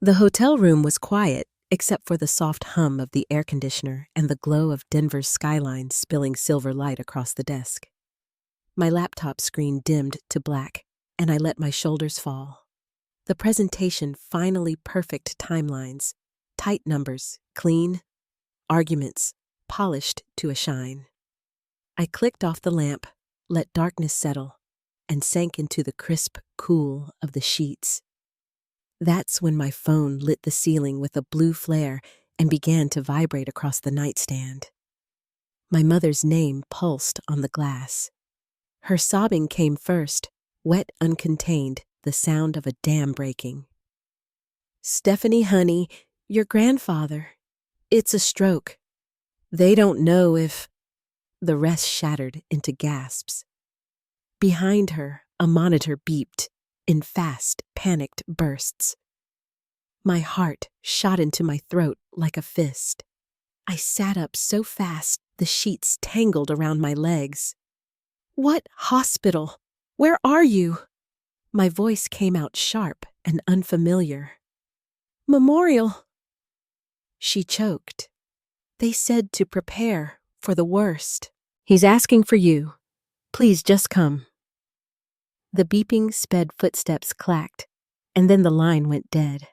The hotel room was quiet, except for the soft hum of the air conditioner and the glow of Denver's skyline spilling silver light across the desk. My laptop screen dimmed to black, and I let my shoulders fall. The presentation finally perfect timelines, tight numbers, clean, arguments, polished to a shine. I clicked off the lamp, let darkness settle, and sank into the crisp cool of the sheets. That's when my phone lit the ceiling with a blue flare and began to vibrate across the nightstand. My mother's name pulsed on the glass. Her sobbing came first, wet uncontained, the sound of a dam breaking. "Stephanie, honey, your grandfather. It's a stroke. They don't know if—" The rest shattered into gasps. Behind her, a monitor beeped in fast, panicked bursts. My heart shot into my throat like a fist. I sat up so fast the sheets tangled around my legs. "What hospital? Where are you?" My voice came out sharp and unfamiliar. "Memorial." She choked. "They said to prepare for the worst. He's asking for you. Please just come." The beeping sped footsteps clacked, and then the line went dead.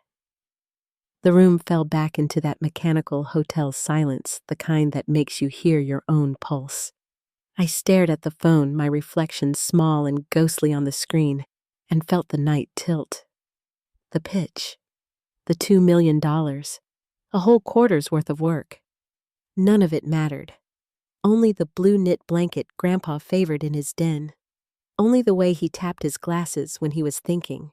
The room fell back into that mechanical hotel silence, the kind that makes you hear your own pulse. I stared at the phone, my reflection small and ghostly on the screen, and felt the night tilt. The pitch. The $2 million. A whole quarter's worth of work. None of it mattered. Only the blue knit blanket Grandpa favored in his den. Only the way he tapped his glasses when he was thinking.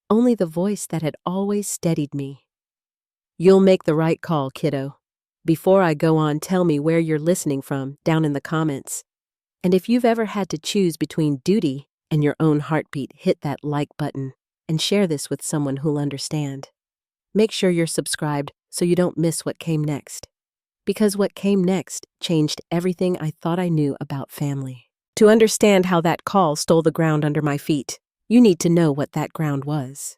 Only the voice that had always steadied me. "You'll make the right call, kiddo. Before I go on, tell me where you're listening from down in the comments. And if you've ever had to choose between duty and your own heartbeat, hit that like button and share this with someone who'll understand. Make sure you're subscribed so you don't miss what came next. Because what came next changed everything I thought I knew about family. To understand how that call stole the ground under my feet, you need to know what that ground was.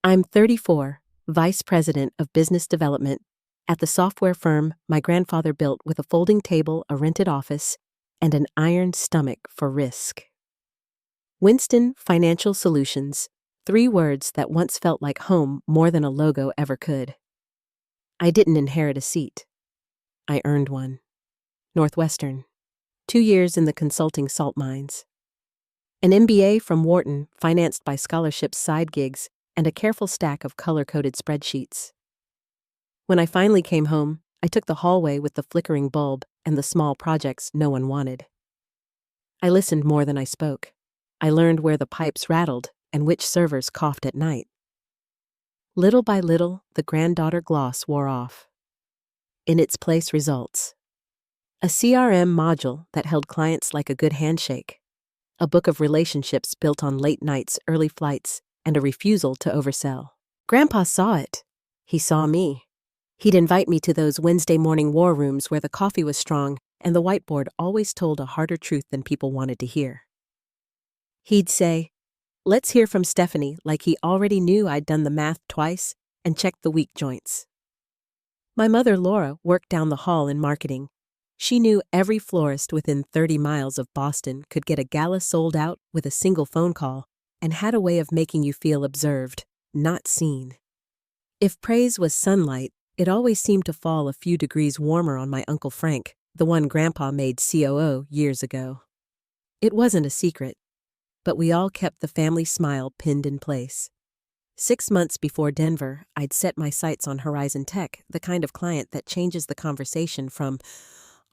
I'm 34, Vice President of Business Development at the software firm my grandfather built with a folding table, a rented office, and an iron stomach for risk. Winston Financial Solutions, 3 words that once felt like home more than a logo ever could. I didn't inherit a seat. I earned one. Northwestern. 2 years in the consulting salt mines. An MBA from Wharton, financed by scholarships, side gigs, and a careful stack of color-coded spreadsheets. When I finally came home, I took the hallway with the flickering bulb and the small projects no one wanted. I listened more than I spoke. I learned where the pipes rattled and which servers coughed at night. Little by little, the granddaughter gloss wore off. In its place, results. A CRM module that held clients like a good handshake. A book of relationships built on late nights, early flights, and a refusal to oversell. Grandpa saw it. He saw me. He'd invite me to those Wednesday morning war rooms where the coffee was strong and the whiteboard always told a harder truth than people wanted to hear. He'd say, "Let's hear from Stephanie," like he already knew I'd done the math twice and checked the weak joints. My mother, Laura, worked down the hall in marketing. She knew every florist within 30 miles of Boston could get a gala sold out with a single phone call and had a way of making you feel observed, not seen. If praise was sunlight, it always seemed to fall a few degrees warmer on my Uncle Frank, the one Grandpa made COO years ago. It wasn't a secret, but we all kept the family smile pinned in place. 6 months before Denver, I'd set my sights on Horizon Tech, the kind of client that changes the conversation from,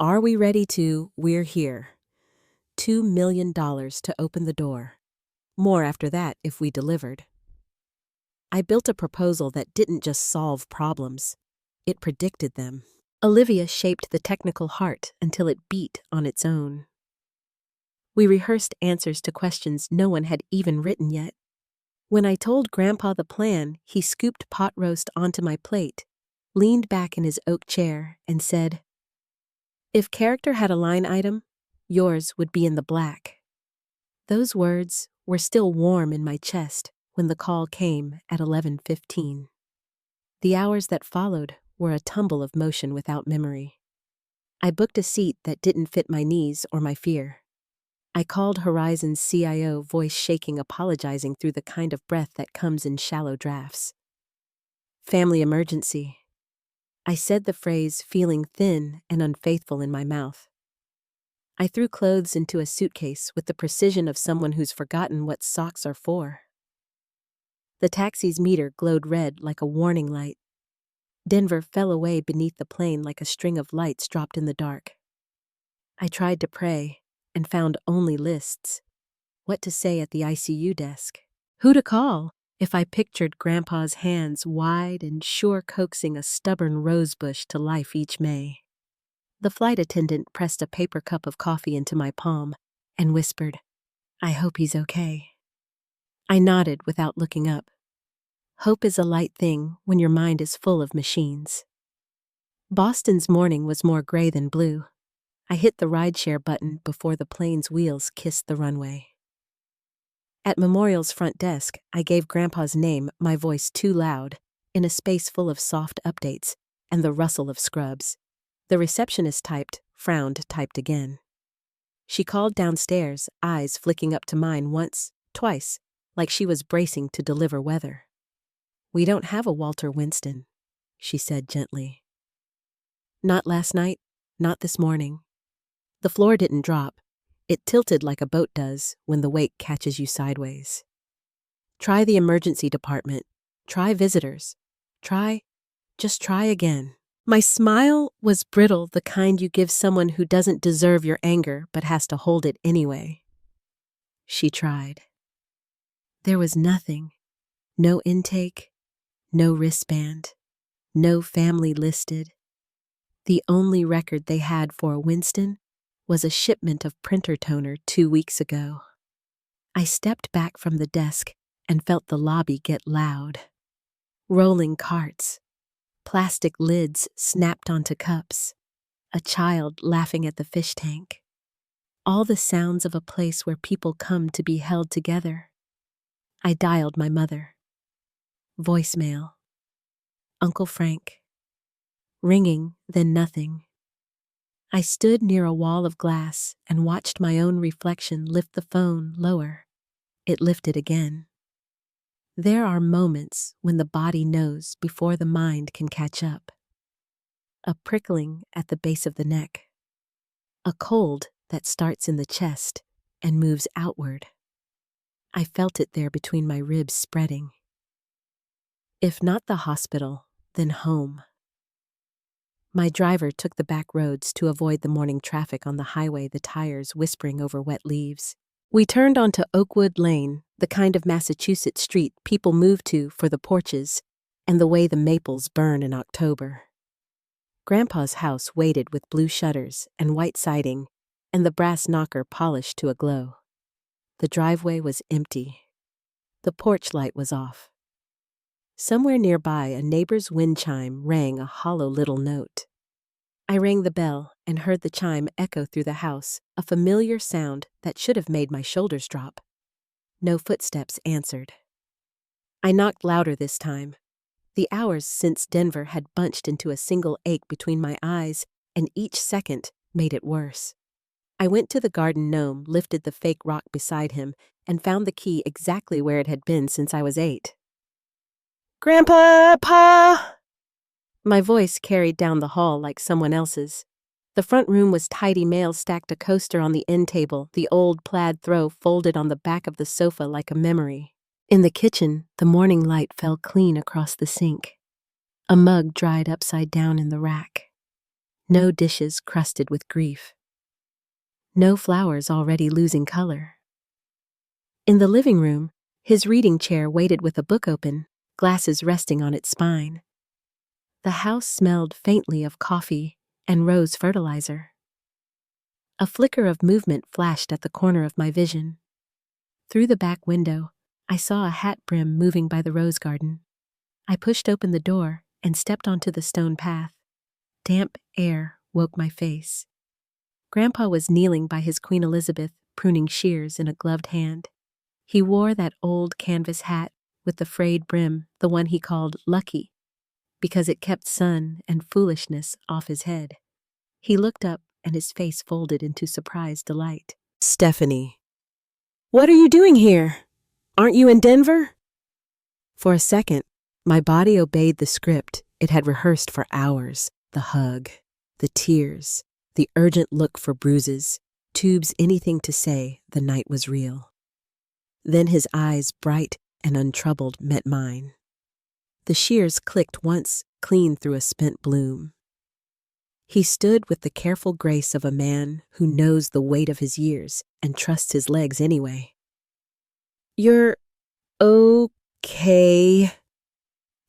"Are we ready?" to "We're here." $2 million to open the door. More after that if we delivered. I built a proposal that didn't just solve problems. It predicted them. Olivia shaped the technical heart until it beat on its own. We rehearsed answers to questions no one had even written yet. When I told Grandpa the plan, he scooped pot roast onto my plate, leaned back in his oak chair, and said, "If character had a line item, yours would be in the black." Those words were still warm in my chest when the call came at 11:15. The hours that followed were a tumble of motion without memory. I booked a seat that didn't fit my knees or my fear. I called Horizon's CIO, voice shaking, apologizing through the kind of breath that comes in shallow drafts. Family emergency. I said the phrase, feeling thin and unfaithful in my mouth. I threw clothes into a suitcase with the precision of someone who's forgotten what socks are for. The taxi's meter glowed red like a warning light. Denver fell away beneath the plane like a string of lights dropped in the dark. I tried to pray and found only lists. What to say at the ICU desk? Who to call? If I pictured Grandpa's hands wide and sure coaxing a stubborn rosebush to life each May. The flight attendant pressed a paper cup of coffee into my palm and whispered, "I hope he's okay." I nodded without looking up. Hope is a light thing when your mind is full of machines. Boston's morning was more gray than blue. I hit the rideshare button before the plane's wheels kissed the runway. At Memorial's front desk, I gave Grandpa's name, my voice too loud, in a space full of soft updates and the rustle of scrubs. The receptionist typed, frowned, typed again. She called downstairs, eyes flicking up to mine once, twice, like she was bracing to deliver weather. "We don't have a Walter Winston," she said gently. "Not last night, not this morning." The floor didn't drop. It tilted like a boat does when the wake catches you sideways. Try the emergency department. Try visitors. Just try again. My smile was brittle, the kind you give someone who doesn't deserve your anger but has to hold it anyway. She tried. There was nothing. No intake, no wristband, no family listed. The only record they had for Winston was a shipment of printer toner 2 weeks ago. I stepped back from the desk and felt the lobby get loud. Rolling carts, plastic lids snapped onto cups, a child laughing at the fish tank. All the sounds of a place where people come to be held together. I dialed my mother. Voicemail. Uncle Frank. Ringing, then nothing. I stood near a wall of glass and watched my own reflection lift the phone lower. It lifted again. There are moments when the body knows before the mind can catch up. A prickling at the base of the neck. A cold that starts in the chest and moves outward. I felt it there between my ribs spreading. If not the hospital, then home. My driver took the back roads to avoid the morning traffic on the highway, the tires whispering over wet leaves. We turned onto Oakwood Lane, the kind of Massachusetts street people move to for the porches and the way the maples burn in October. Grandpa's house waited with blue shutters and white siding and the brass knocker polished to a glow. The driveway was empty. The porch light was off. Somewhere nearby, a neighbor's wind chime rang a hollow little note. I rang the bell and heard the chime echo through the house, a familiar sound that should have made my shoulders drop. No footsteps answered. I knocked louder this time. The hours since Denver had bunched into a single ache between my eyes, and each second made it worse. I went to the garden gnome, lifted the fake rock beside him, and found the key exactly where it had been since I was 8. "Grandpa, Pa!" My voice carried down the hall like someone else's. The front room was tidy. Mail stacked a coaster on the end table, the old plaid throw folded on the back of the sofa like a memory. In the kitchen, the morning light fell clean across the sink. A mug dried upside down in the rack. No dishes crusted with grief. No flowers already losing color. In the living room, his reading chair waited with a book open, glasses resting on its spine. The house smelled faintly of coffee and rose fertilizer. A flicker of movement flashed at the corner of my vision. Through the back window, I saw a hat brim moving by the rose garden. I pushed open the door and stepped onto the stone path. Damp air woke my face. Grandpa was kneeling by his Queen Elizabeth, pruning shears in a gloved hand. He wore that old canvas hat with the frayed brim, the one he called Lucky. because it kept sun and foolishness off his head. He looked up and his face folded into surprised delight. "Stephanie, what are you doing here? Aren't you in Denver?" For a second, my body obeyed the script it had rehearsed for hours. The hug, the tears, the urgent look for bruises, tubes anything to say the night was real. Then his eyes, bright and untroubled, met mine. The shears clicked once, clean through a spent bloom. He stood with the careful grace of a man who knows the weight of his years and trusts his legs anyway. "You're okay."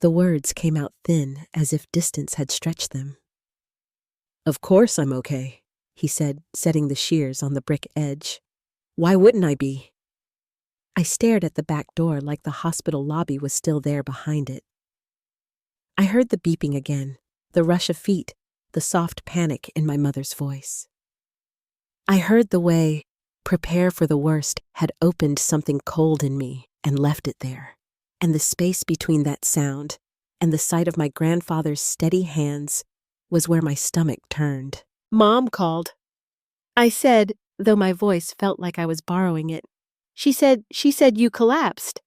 The words came out thin, as if distance had stretched them. "Of course I'm okay," he said, setting the shears on the brick edge. "Why wouldn't I be?" I stared at the back door like the hospital lobby was still there behind it. I heard the beeping again, the rush of feet, the soft panic in my mother's voice. I heard the way "prepare for the worst" had opened something cold in me and left it there, and the space between that sound and the sight of my grandfather's steady hands was where my stomach turned. "Mom called," I said, though my voice felt like I was borrowing it. She said you collapsed,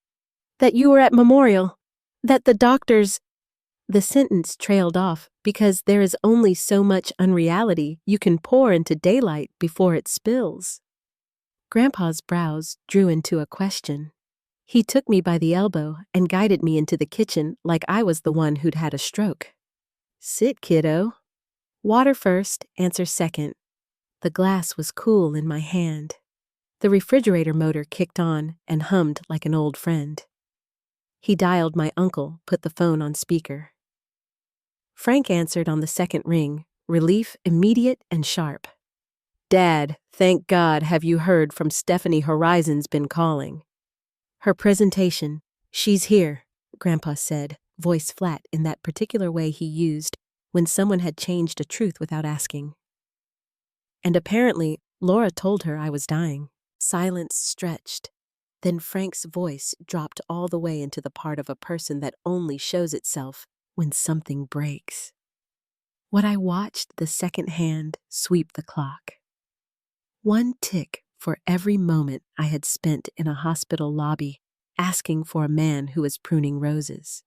that you were at Memorial, that the doctors—" The sentence trailed off because there is only so much unreality you can pour into daylight before it spills. Grandpa's brows drew into a question. He took me by the elbow and guided me into the kitchen like I was the one who'd had a stroke. "Sit, kiddo. Water first, answer second." The glass was cool in my hand. The refrigerator motor kicked on and hummed like an old friend. He dialed my uncle, put the phone on speaker. Frank answered on the second ring, relief immediate and sharp. "Dad, thank God, have you heard from Stephanie? Horizon's been calling." "Her presentation. She's here," Grandpa said, voice flat in that particular way he used when someone had changed a truth without asking. "And apparently, Laura told her I was dying." Silence stretched. Then Frank's voice dropped all the way into the part of a person that only shows itself when something breaks. What I watched the second hand sweep the clock. One tick for every moment I had spent in a hospital lobby asking for a man who was pruning roses.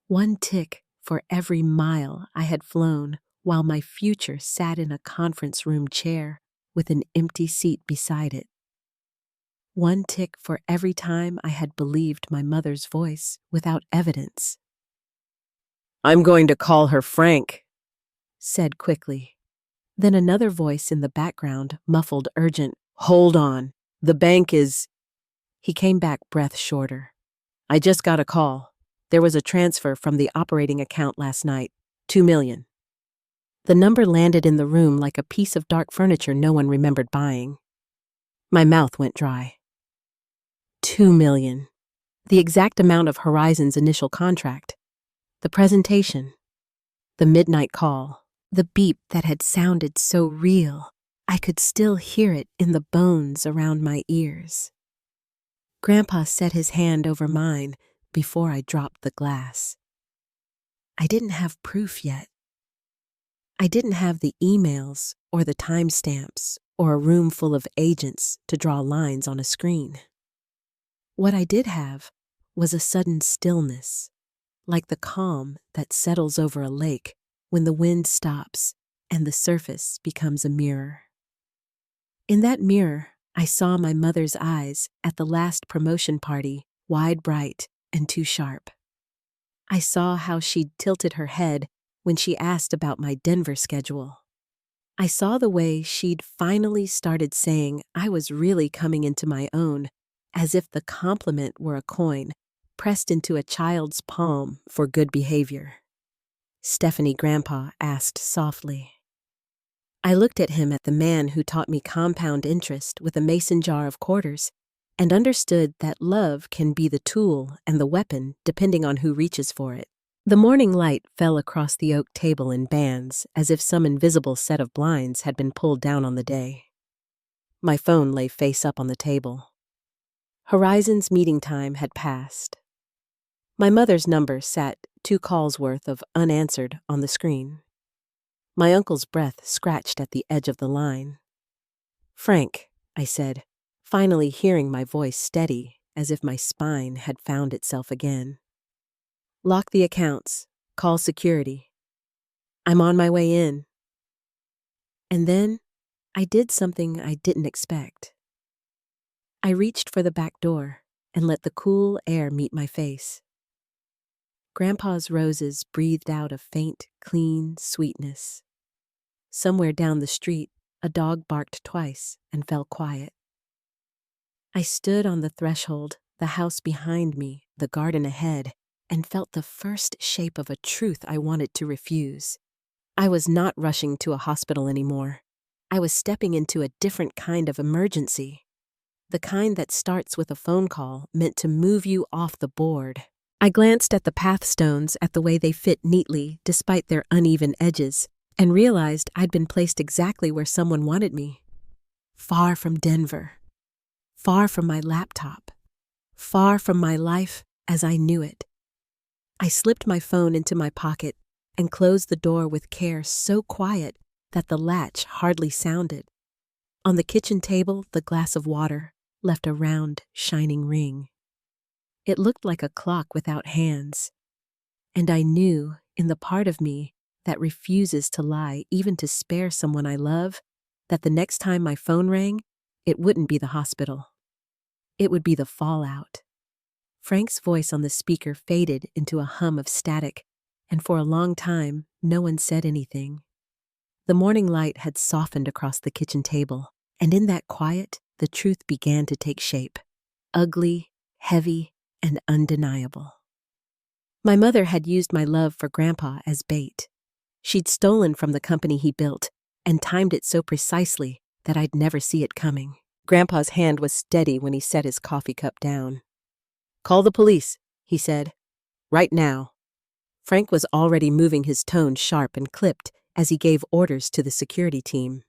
One tick for every mile I had flown while my future sat in a conference room chair with an empty seat beside it. One tick for every time I had believed my mother's voice without evidence. "I'm going to call her," Frank said quickly. Then another voice in the background, muffled, urgent. "Hold on. The bank is—" He came back, breath shorter. "I just got a call. There was a transfer from the operating account last night. 2 million. The number landed in the room like a piece of dark furniture no one remembered buying. My mouth went dry. 2 million. The exact amount of Horizon's initial contract. The presentation. The midnight call. The beep that had sounded so real, I could still hear it in the bones around my ears. Grandpa set his hand over mine before I dropped the glass. I didn't have proof yet. I didn't have the emails or the timestamps or a room full of agents to draw lines on a screen. What I did have was a sudden stillness, like the calm that settles over a lake when the wind stops and the surface becomes a mirror. In that mirror, I saw my mother's eyes at the last promotion party, wide, bright, and too sharp. I saw how she'd tilted her head when she asked about my Denver schedule. I saw the way she'd finally started saying I was really coming into my own, as if the compliment were a coin pressed into a child's palm for good behavior. Stephanie, Grandpa asked softly. I looked at him, at the man who taught me compound interest with a mason jar of quarters, and understood that love can be the tool and the weapon depending on who reaches for it. The morning light fell across the oak table in bands, as if some invisible set of blinds had been pulled down on the day. My phone lay face up on the table. Horizon's meeting time had passed. My mother's number sat 2 calls worth of unanswered on the screen. My uncle's breath scratched at the edge of the line. "Frank," I said, finally hearing my voice steady as if my spine had found itself again. "Lock the accounts. Call security. I'm on my way in." And then I did something I didn't expect. I reached for the back door and let the cool air meet my face. Grandpa's roses breathed out a faint, clean sweetness. Somewhere down the street, a dog barked twice and fell quiet. I stood on the threshold, the house behind me, the garden ahead, and felt the first shape of a truth I wanted to refuse. I was not rushing to a hospital anymore. I was stepping into a different kind of emergency. The kind that starts with a phone call meant to move you off the board. I glanced at the pathstones, at the way they fit neatly despite their uneven edges, and realized I'd been placed exactly where someone wanted me. Far from Denver. Far from my laptop. Far from my life as I knew it. I slipped my phone into my pocket and closed the door with care so quiet that the latch hardly sounded. On the kitchen table, the glass of water left a round, shining ring. It looked like a clock without hands, and I knew, in the part of me that refuses to lie even to spare someone I love, that the next time my phone rang, it wouldn't be the hospital. It would be the fallout. Frank's voice on the speaker faded into a hum of static, and for a long time, no one said anything. The morning light had softened across the kitchen table, and in that quiet, the truth began to take shape. Ugly, heavy, and undeniable. My mother had used my love for Grandpa as bait. She'd stolen from the company he built and timed it so precisely that I'd never see it coming. Grandpa's hand was steady when he set his coffee cup down. "Call the police," he said. "Right now." Frank was already moving his tone sharp and clipped as he gave orders to the security team.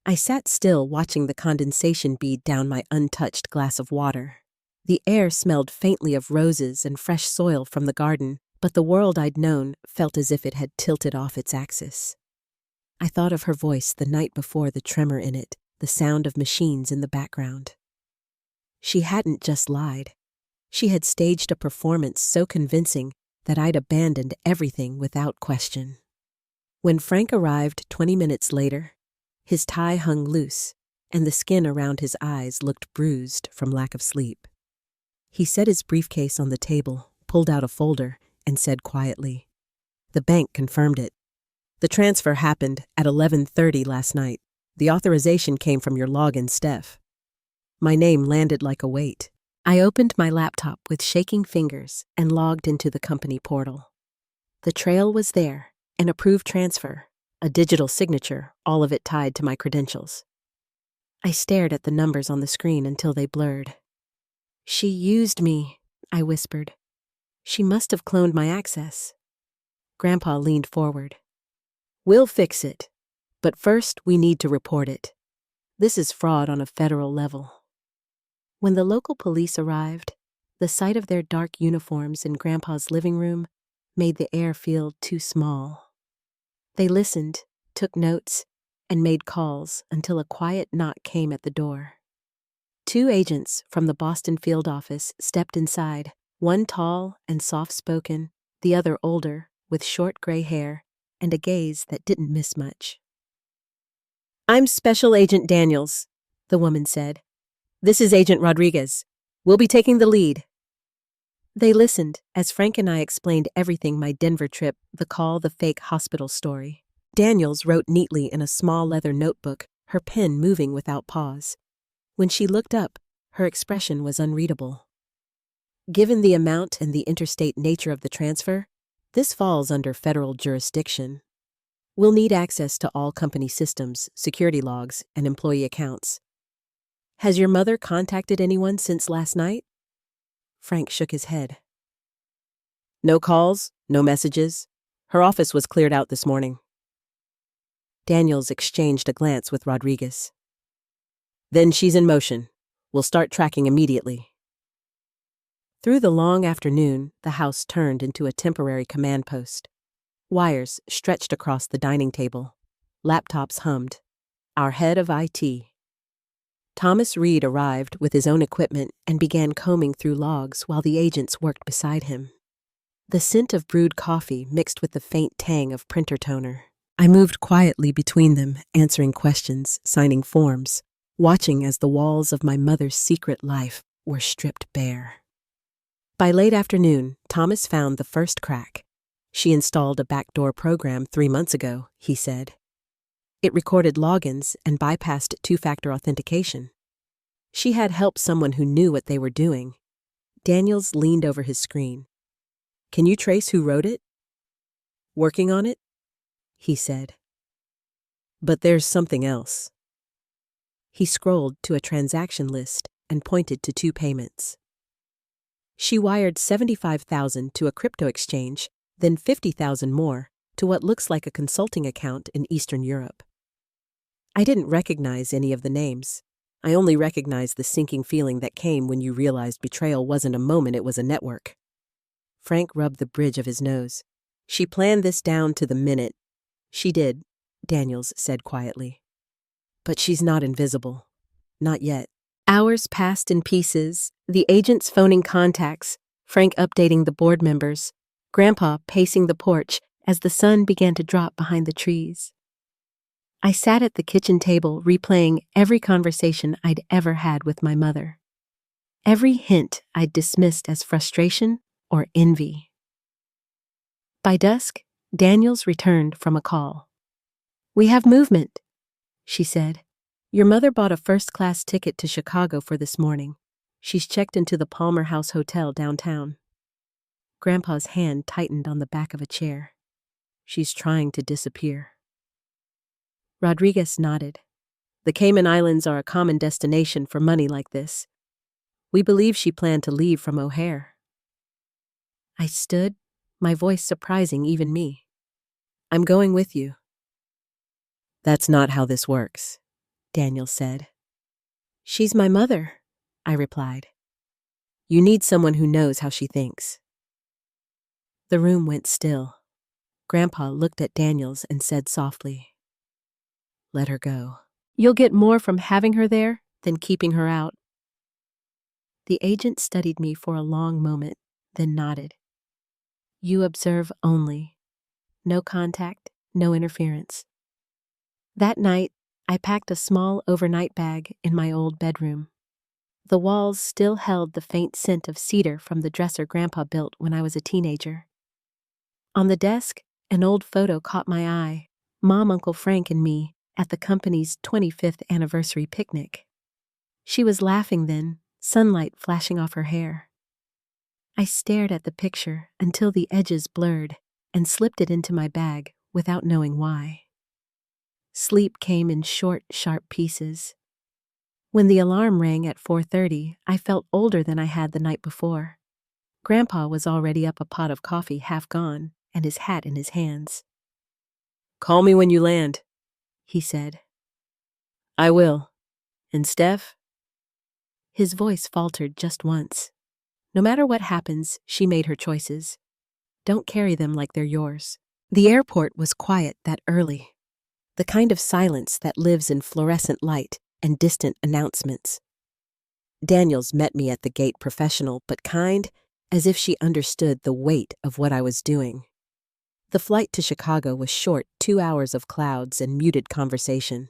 I sat still watching the condensation bead down my untouched glass of water. The air smelled faintly of roses and fresh soil from the garden, but the world I'd known felt as if it had tilted off its axis. I thought of her voice the night before, the tremor in it, the sound of machines in the background. She hadn't just lied. She had staged a performance so convincing that I'd abandoned everything without question. When Frank arrived 20 minutes later, his tie hung loose, and the skin around his eyes looked bruised from lack of sleep. He set his briefcase on the table, pulled out a folder, and said quietly, "The bank confirmed it. The transfer happened at 11:30 last night. The authorization came from your login, Steph." My name landed like a weight. I opened my laptop with shaking fingers and logged into the company portal. The trail was there, an approved transfer, a digital signature, all of it tied to my credentials. I stared at the numbers on the screen until they blurred. "She used me," I whispered. "She must have cloned my access." Grandpa leaned forward. "We'll fix it, but first we need to report it. This is fraud on a federal level." When the local police arrived, the sight of their dark uniforms in Grandpa's living room made the air feel too small. They listened, took notes, and made calls until a quiet knock came at the door. 2 agents from the Boston field office stepped inside, one tall and soft-spoken, the other older, with short gray hair and a gaze that didn't miss much. "I'm Special Agent Daniels," the woman said. "This is Agent Rodriguez. We'll be taking the lead." They listened as Frank and I explained everything: my Denver trip, the call, the fake hospital story. Daniels wrote neatly in a small leather notebook, her pen moving without pause. When she looked up, her expression was unreadable. "Given the amount and the interstate nature of the transfer, this falls under federal jurisdiction. We'll need access to all company systems, security logs, and employee accounts. Has your mother contacted anyone since last night?" Frank shook his head. "No calls, no messages. Her office was cleared out this morning." Daniels exchanged a glance with Rodriguez. "Then she's in motion. We'll start tracking immediately." Through the long afternoon, the house turned into a temporary command post. Wires stretched across the dining table. Laptops hummed. Our head of IT. Thomas Reed arrived with his own equipment and began combing through logs while the agents worked beside him. The scent of brewed coffee mixed with the faint tang of printer toner. I moved quietly between them, answering questions, signing forms, watching as the walls of my mother's secret life were stripped bare. By late afternoon, Thomas found the first crack. She installed a backdoor program 3 months ago, he said. It recorded logins and bypassed two-factor authentication. She had helped someone who knew what they were doing. Daniels leaned over his screen. Can you trace who wrote it? Working on it? He said. But there's something else. He scrolled to a transaction list and pointed to 2 payments. She wired $75,000 to a crypto exchange, then $50,000 more to what looks like a consulting account in Eastern Europe. I didn't recognize any of the names. I only recognized the sinking feeling that came when you realized betrayal wasn't a moment, it was a network. Frank rubbed the bridge of his nose. She planned this down to the minute. She did, Daniels said quietly. But she's not invisible. Not yet. Hours passed in pieces, the agents phoning contacts, Frank updating the board members, Grandpa pacing the porch as the sun began to drop behind the trees. I sat at the kitchen table replaying every conversation I'd ever had with my mother. Every hint I'd dismissed as frustration or envy. By dusk, Daniels returned from a call. We have movement, she said. Your mother bought a first-class ticket to Chicago for this morning. She's checked into the Palmer House Hotel downtown. Grandpa's hand tightened on the back of a chair. She's trying to disappear. Rodriguez nodded. The Cayman Islands are a common destination for money like this. We believe she planned to leave from O'Hare. I stood, my voice surprising even me. I'm going with you. That's not how this works, Daniel said. She's my mother, I replied. You need someone who knows how she thinks. The room went still. Grandpa looked at Daniels and said softly, Let her go. You'll get more from having her there than keeping her out. The agent studied me for a long moment, then nodded. You observe only. No contact, no interference. That night, I packed a small overnight bag in my old bedroom. The walls still held the faint scent of cedar from the dresser Grandpa built when I was a teenager. On the desk, an old photo caught my eye, Mom, Uncle Frank, and me at the company's 25th anniversary picnic. She was laughing then, sunlight flashing off her hair. I stared at the picture until the edges blurred and slipped it into my bag without knowing why. Sleep came in short, sharp pieces. When the alarm rang at 4:30, I felt older than I had the night before. Grandpa was already up a pot of coffee half gone and his hat in his hands. Call me when you land, he said. I will. And Steph? His voice faltered just once. No matter what happens, she made her choices. Don't carry them like they're yours. The airport was quiet that early. The kind of silence that lives in fluorescent light and distant announcements. Daniels met me at the gate, professional but kind, as if she understood the weight of what I was doing. The flight to Chicago was short, 2 hours of clouds and muted conversation.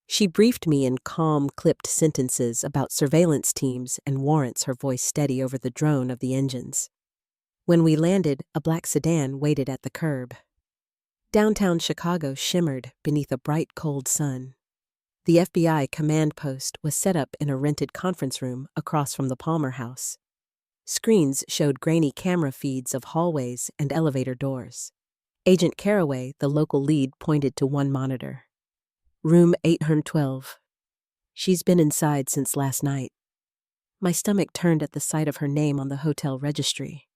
She briefed me in calm, clipped sentences about surveillance teams and warrants, her voice steady over the drone of the engines. When we landed, a black sedan waited at the curb. Downtown Chicago shimmered beneath a bright, cold sun. The FBI command post was set up in a rented conference room across from the Palmer House. Screens showed grainy camera feeds of hallways and elevator doors. Agent Caraway, the local lead, pointed to one monitor. Room 812. She's been inside since last night. My stomach turned at the sight of her name on the hotel registry.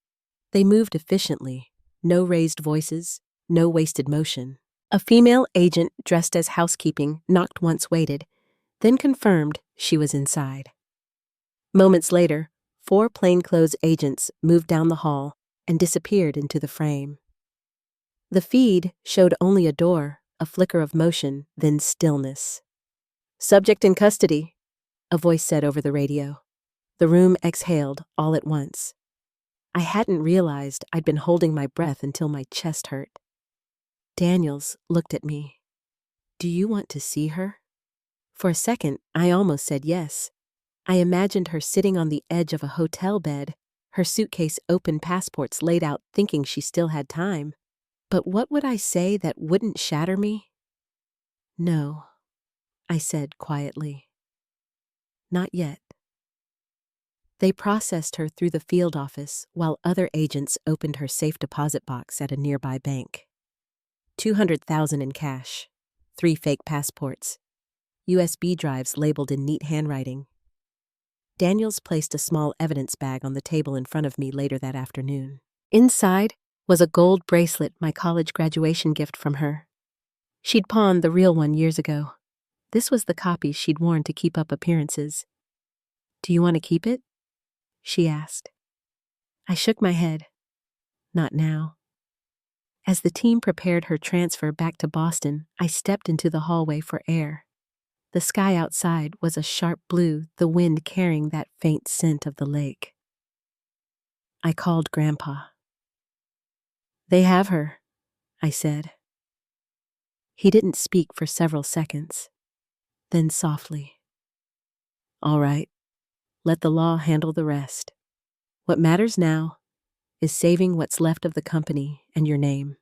They moved efficiently, no raised voices, no wasted motion. A female agent dressed as housekeeping knocked once, waited, then confirmed she was inside. Moments later, 4 plainclothes agents moved down the hall and disappeared into the frame. The feed showed only a door, a flicker of motion, then stillness. "Subject in custody," a voice said over the radio. The room exhaled all at once. I hadn't realized I'd been holding my breath until my chest hurt. Daniels looked at me. "Do you want to see her?" For a second, I almost said yes. I imagined her sitting on the edge of a hotel bed, her suitcase open, passports laid out, thinking she still had time. But what would I say that wouldn't shatter me? "No," I said quietly. "Not yet." They processed her through the field office while other agents opened her safe deposit box at a nearby bank. 200,000 in cash, 3 fake passports, USB drives labeled in neat handwriting. Daniels placed a small evidence bag on the table in front of me later that afternoon. Inside was a gold bracelet, my college graduation gift from her. She'd pawned the real one years ago. This was the copy she'd worn to keep up appearances. "Do you want to keep it?" she asked. I shook my head. Not now. As the team prepared her transfer back to Boston, I stepped into the hallway for air. The sky outside was a sharp blue, the wind carrying that faint scent of the lake. I called Grandpa. "They have her," I said. He didn't speak for several seconds. Then softly, "All right, let the law handle the rest. What matters now is saving what's left of the company and your name."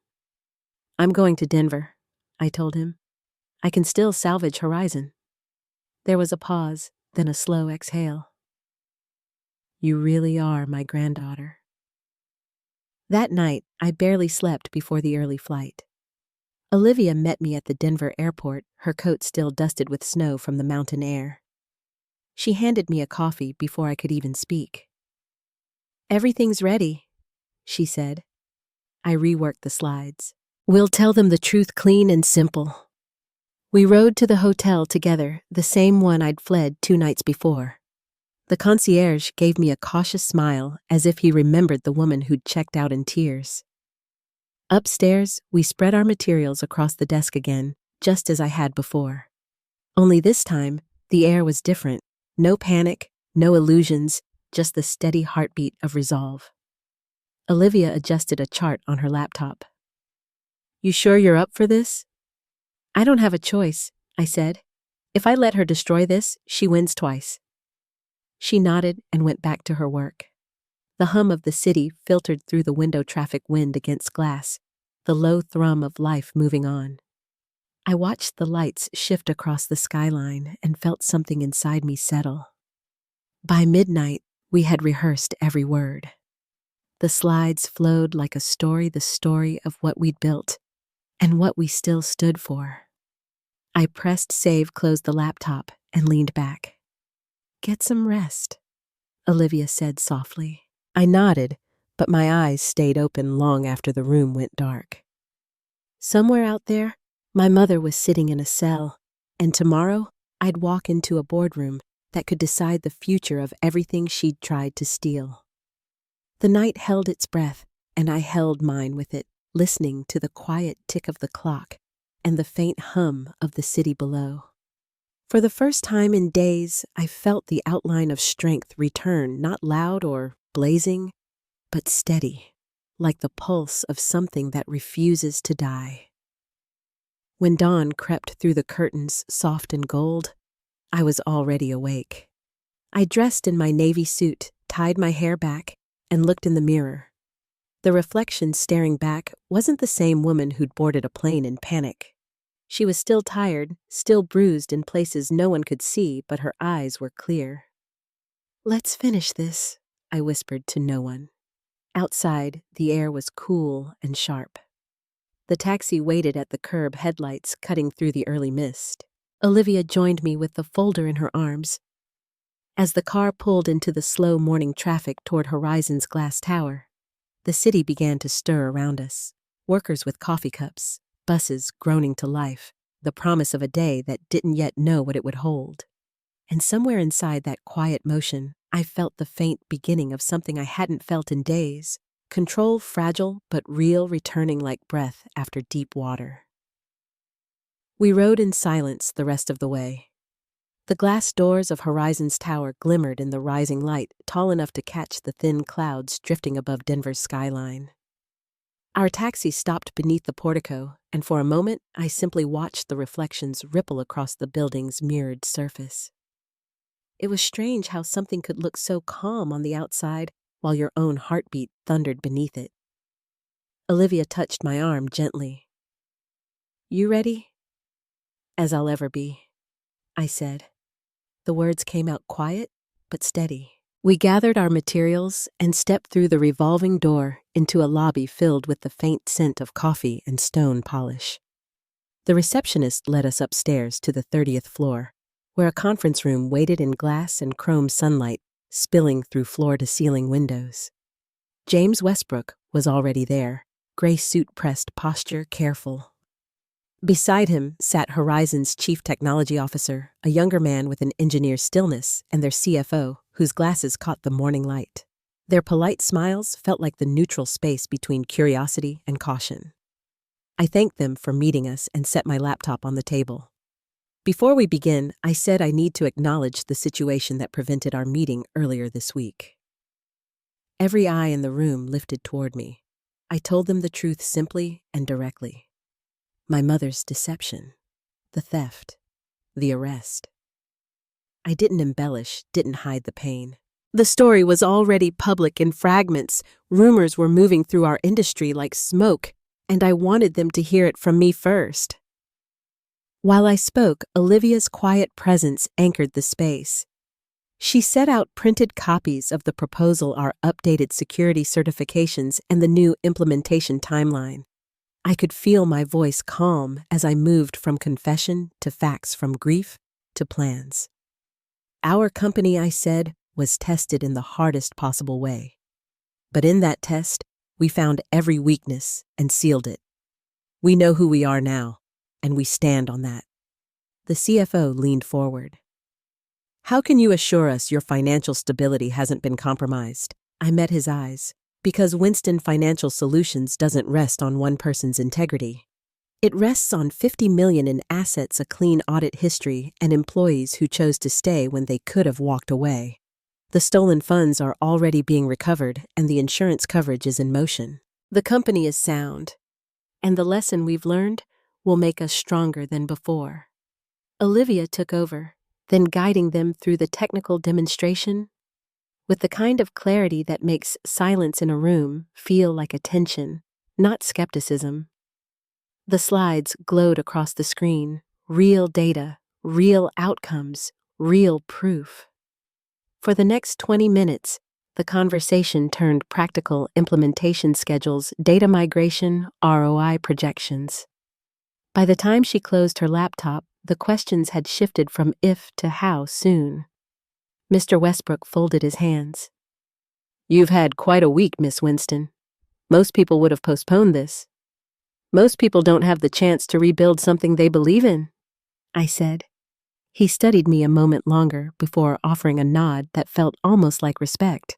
"I'm going to Denver," I told him. "I can still salvage Horizon." There was a pause, then a slow exhale. "You really are my granddaughter." That night, I barely slept before the early flight. Olivia met me at the Denver airport, her coat still dusted with snow from the mountain air. She handed me a coffee before I could even speak. "Everything's ready," she said. I reworked the slides. "We'll tell them the truth clean and simple." We rode to the hotel together, the same one I'd fled 2 nights before. The concierge gave me a cautious smile, as if he remembered the woman who'd checked out in tears. Upstairs, we spread our materials across the desk again, just as I had before. Only this time, the air was different. No panic, no illusions, just the steady heartbeat of resolve. Olivia adjusted a chart on her laptop. "You sure you're up for this?" "I don't have a choice," I said. "If I let her destroy this, she wins twice." She nodded and went back to her work. The hum of the city filtered through the window traffic wind against glass, the low thrum of life moving on. I watched the lights shift across the skyline and felt something inside me settle. By midnight, we had rehearsed every word. The slides flowed like a story, the story of what we'd built and what we still stood for. I pressed save, closed the laptop, and leaned back. "Get some rest," Olivia said softly. I nodded, but my eyes stayed open long after the room went dark. Somewhere out there, my mother was sitting in a cell, and tomorrow I'd walk into a boardroom that could decide the future of everything she'd tried to steal. The night held its breath, and I held mine with it, listening to the quiet tick of the clock and the faint hum of the city below. For the first time in days, I felt the outline of strength return, not loud or blazing, but steady, like the pulse of something that refuses to die. When dawn crept through the curtains, soft and gold, I was already awake. I dressed in my navy suit, tied my hair back, and looked in the mirror. The reflection staring back wasn't the same woman who'd boarded a plane in panic. She was still tired, still bruised in places no one could see, but her eyes were clear. "Let's finish this," I whispered to no one. Outside, the air was cool and sharp. The taxi waited at the curb, headlights cutting through the early mist. Olivia joined me with the folder in her arms. As the car pulled into the slow morning traffic toward Horizon's glass tower, the city began to stir around us. Workers with coffee cups, buses groaning to life, the promise of a day that didn't yet know what it would hold. and somewhere inside that quiet motion, I felt the faint beginning of something I hadn't felt in days. Control fragile but real, returning like breath after deep water. We rode in silence the rest of the way. The glass doors of Horizon's tower glimmered in the rising light, tall enough to catch the thin clouds drifting above Denver's skyline. Our taxi stopped beneath the portico, and for a moment I simply watched the reflections ripple across the building's mirrored surface. It was strange how something could look so calm on the outside while your own heartbeat thundered beneath it. Olivia touched my arm gently. "You ready?" "As I'll ever be," I said. The words came out quiet but steady. We gathered our materials and stepped through the revolving door into a lobby filled with the faint scent of coffee and stone polish. The receptionist led us upstairs to the 30th floor, where a conference room waited in glass and chrome sunlight spilling through floor-to-ceiling windows. James Westbrook was already there, gray suit-pressed posture careful. Beside him sat Horizon's chief technology officer, a younger man with an engineer's stillness, and their CFO, whose glasses caught the morning light. Their polite smiles felt like the neutral space between curiosity and caution. I thanked them for meeting us and set my laptop on the table. Before we begin, I said I need to acknowledge the situation that prevented our meeting earlier this week. Every eye in the room lifted toward me. I told them the truth simply and directly. My mother's deception, the theft, the arrest. I didn't embellish, didn't hide the pain. The story was already public in fragments. Rumors were moving through our industry like smoke, and I wanted them to hear it from me first. While I spoke, Olivia's quiet presence anchored the space. She set out printed copies of the proposal, our updated security certifications, and the new implementation timeline. I could feel my voice calm as I moved from confession to facts, from grief to plans. Our company, I said, was tested in the hardest possible way. But in that test, we found every weakness and sealed it. We know who we are now, and we stand on that. The CFO leaned forward. "How can you assure us your financial stability hasn't been compromised?" I met his eyes. "Because Winston Financial Solutions doesn't rest on one person's integrity. It rests on $50 million in assets, a clean audit history, and employees who chose to stay when they could have walked away. The stolen funds are already being recovered, and the insurance coverage is in motion. The company is sound, and the lesson we've learned will make us stronger than before." Olivia took over, then guiding them through the technical demonstration with the kind of clarity that makes silence in a room feel like attention, not skepticism. The slides glowed across the screen, real data, real outcomes, real proof. For the next 20 minutes, the conversation turned practical implementation schedules, data migration, ROI projections. By the time she closed her laptop, the questions had shifted from if to how soon. Mr. Westbrook folded his hands. "You've had quite a week, Miss Winston. Most people would have postponed this. Most people don't have the chance to rebuild something they believe in," I said. He studied me a moment longer before offering a nod that felt almost like respect.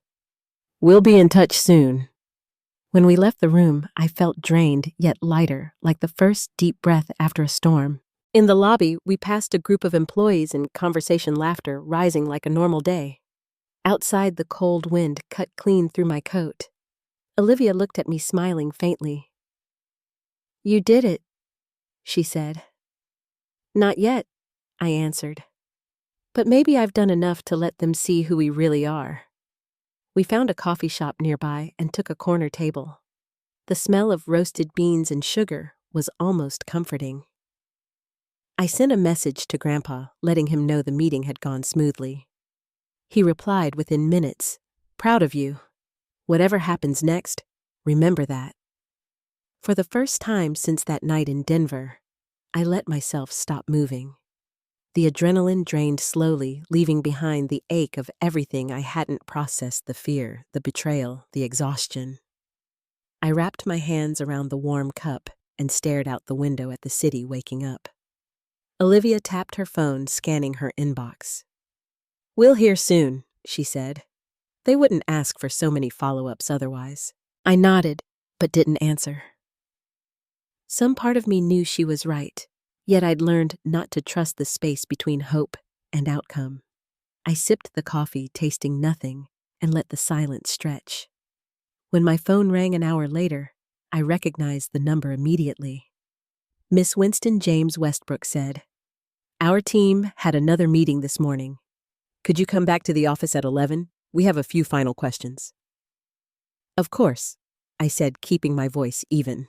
"We'll be in touch soon." When we left the room, I felt drained yet lighter, like the first deep breath after a storm. In the lobby, we passed a group of employees in conversation, laughter rising like a normal day. Outside, the cold wind cut clean through my coat. Olivia looked at me, smiling faintly. "You did it," she said. "Not yet," I answered. "But maybe I've done enough to let them see who we really are." We found a coffee shop nearby and took a corner table. The smell of roasted beans and sugar was almost comforting. I sent a message to Grandpa, letting him know the meeting had gone smoothly. He replied within minutes, "Proud of you. Whatever happens next, remember that." For the first time since that night in Denver, I let myself stop moving. The adrenaline drained slowly, leaving behind the ache of everything I hadn't processed, the fear, the betrayal, the exhaustion. I wrapped my hands around the warm cup and stared out the window at the city waking up. Olivia tapped her phone, scanning her inbox. "We'll hear soon," she said. They wouldn't ask for so many follow-ups otherwise. I nodded, but didn't answer. Some part of me knew she was right, yet I'd learned not to trust the space between hope and outcome. I sipped the coffee, tasting nothing, and let the silence stretch. When my phone rang an hour later, I recognized the number immediately. Miss Winston James Westbrook said, "Our team had another meeting this morning. Could you come back to the office at 11? We have a few final questions." "Of course," I said, keeping my voice even.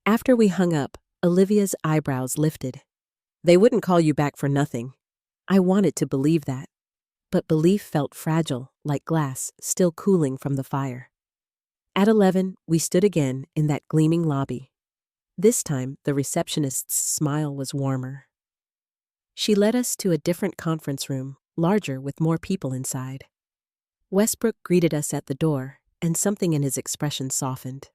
After we hung up, Olivia's eyebrows lifted. "They wouldn't call you back for nothing." I wanted to believe that, but belief felt fragile, like glass still cooling from the fire. At 11, we stood again in that gleaming lobby. This time, the receptionist's smile was warmer. She led us to a different conference room, larger with more people inside. Westbrook greeted us at the door, and something in his expression softened.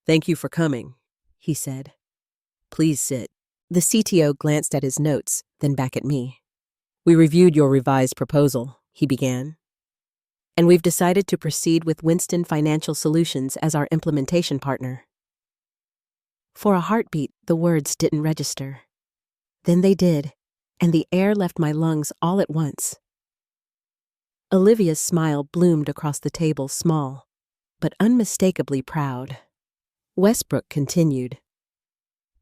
"Thank you for coming," he said. "Please sit." The CTO glanced at his notes, then back at me. "We reviewed your revised proposal," he began, "and we've decided to proceed with Winston Financial Solutions as our implementation partner." For a heartbeat, the words didn't register. Then they did, and the air left my lungs all at once. Olivia's smile bloomed across the table, small, but unmistakably proud. Westbrook continued,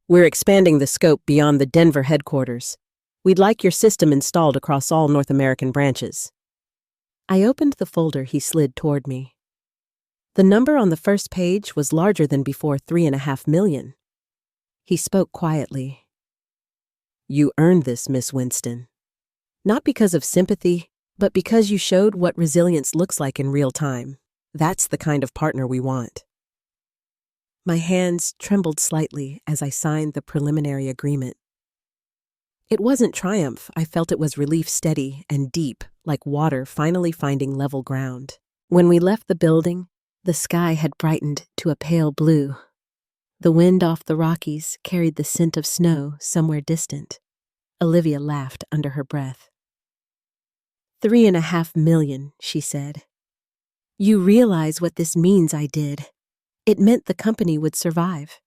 "We're expanding the scope beyond the Denver headquarters. We'd like your system installed across all North American branches." I opened the folder he slid toward me. The number on the first page was larger than before, 3.5 million. He spoke quietly. "You earned this, Miss Winston. Not because of sympathy, but because you showed what resilience looks like in real time. That's the kind of partner we want." My hands trembled slightly as I signed the preliminary agreement. It wasn't triumph. I felt it was relief, steady and deep, like water finally finding level ground. When we left the building, the sky had brightened to a pale blue. The wind off the Rockies carried the scent of snow somewhere distant. Olivia laughed under her breath. 3.5 million, she said. "You realize what this means I did. It meant the company would survive.